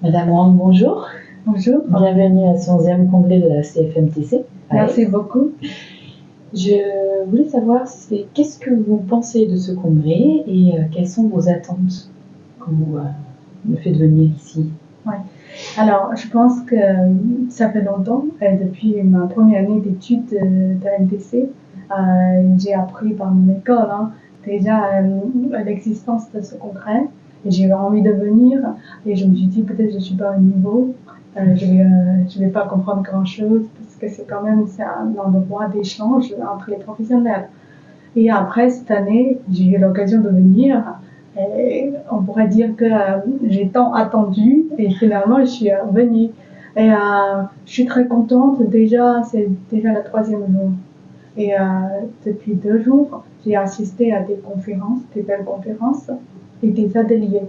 Madame Wang, bonjour. Bonjour. Bienvenue à ce 11e congrès de la CFMTC. Merci beaucoup. Je voulais savoir qu'est-ce que vous pensez de ce congrès et quelles sont vos attentes quand vous me faites venir ici. Ouais. Alors, je pense que ça fait longtemps, depuis ma première année d'études de MTC, j'ai appris par mon école déjà l'existence de ce congrès. Et j'ai eu envie de venir et je me suis dit peut-être je suis pas au niveau, je vais pas comprendre grand-chose parce que c'est un endroit d'échange entre les professionnels. Et après cette année, j'ai eu l'occasion de venir et on pourrait dire que j'ai tant attendu et finalement je suis venue. Et je suis très contente, déjà c'est déjà le 3e jour. Et depuis 2 jours, j'ai assisté à des conférences, des belles conférences et des ateliers.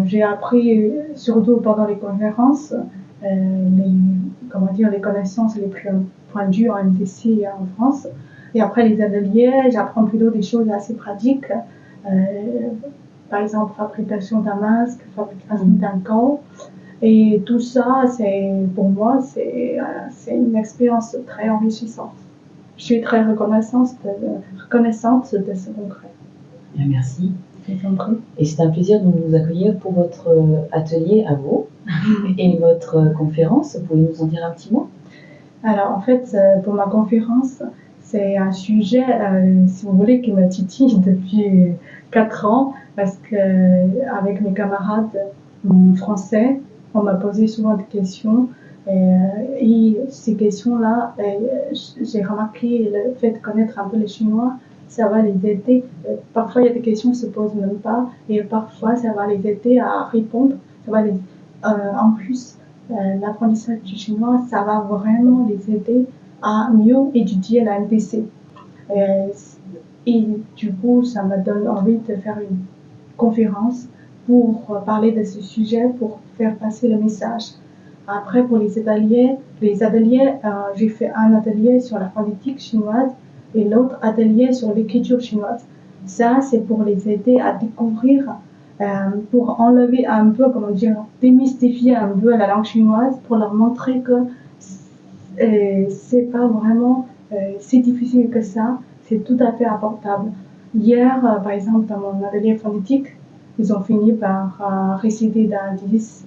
J'ai appris surtout pendant les conférences les connaissances les plus pointues en MTC et en France. Et après les ateliers, j'apprends plutôt des choses assez pratiques. Par exemple, fabrication d'un masque, fabrication d'un gant. Et tout ça, pour moi, c'est une expérience très enrichissante. Je suis très reconnaissante de ce congrès. Bien, merci. Et c'est un plaisir de vous accueillir pour votre atelier à vous et votre conférence. Pouvez-vous nous en dire un petit mot? Alors, en fait, pour ma conférence, c'est un sujet, si vous voulez, qui me titille depuis 4 ans, parce que avec mes camarades français, on m'a posé souvent des questions. Et ces questions-là, j'ai remarqué le fait de connaître un peu le chinois, ça va les aider. Parfois, il y a des questions qui ne se posent même pas, et parfois, ça va les aider à répondre. En plus, l'apprentissage du chinois, ça va vraiment les aider à mieux étudier la MTC. Et du coup, ça me donne envie de faire une conférence pour parler de ce sujet, pour faire passer le message. Après, pour les ateliers, j'ai fait un atelier sur la phonétique chinoise et l'autre atelier sur l'écriture chinoise. Ça, c'est pour les aider à découvrir, pour enlever un peu, démystifier un peu la langue chinoise, pour leur montrer que c'est pas vraiment si difficile que ça, c'est tout à fait abordable. Hier, par exemple, dans mon atelier phonétique, ils ont fini par réciter d'indices,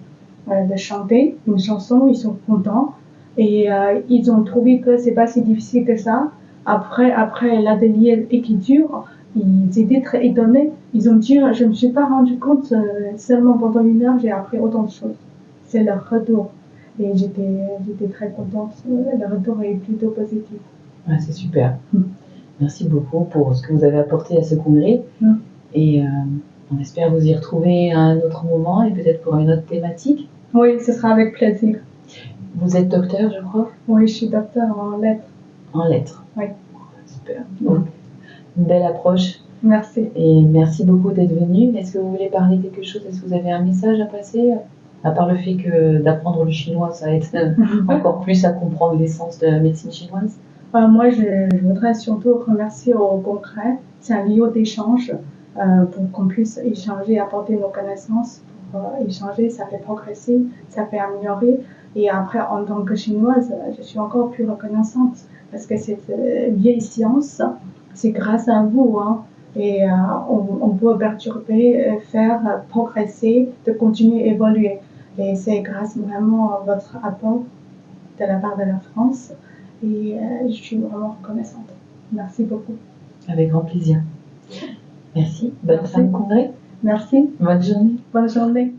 de chanter une chanson, ils sont contents et ils ont trouvé que c'est pas si difficile que ça. Après l'atelier écriture, ils étaient très étonnés. Ils ont dit, je ne me suis pas rendu compte, seulement pendant 1 heure, j'ai appris autant de choses. C'est leur retour. Et j'étais très contente. Le retour est plutôt positif. Ouais, c'est super. Merci beaucoup pour ce que vous avez apporté à ce congrès. Et on espère vous y retrouver à un autre moment et peut-être pour une autre thématique. Oui, ce sera avec plaisir. Vous êtes docteur, je crois? Oui, je suis docteur en lettres. En lettres? Oui. Super. Donc, une belle approche. Merci. Et merci beaucoup d'être venu. Est-ce que vous voulez parler quelque chose? Est-ce que vous avez un message à passer? À part le fait que d'apprendre le chinois, ça aide encore plus à comprendre l'essence de la médecine chinoise. Moi, je voudrais surtout remercier au congrès. C'est un lieu d'échange pour qu'on puisse échanger, apporter nos connaissances. Pour échanger, ça fait progresser, ça fait améliorer. Et après, en tant que chinoise, je suis encore plus reconnaissante parce que cette vieille science, c'est grâce à vous. Et on peut perturber, faire progresser, de continuer à évoluer. Et c'est grâce vraiment à votre apport de la part de la France. Et je suis vraiment reconnaissante. Merci beaucoup. Avec grand plaisir. Merci. Bonne fin de congrès. Merci. Bonne journée. Bonne journée.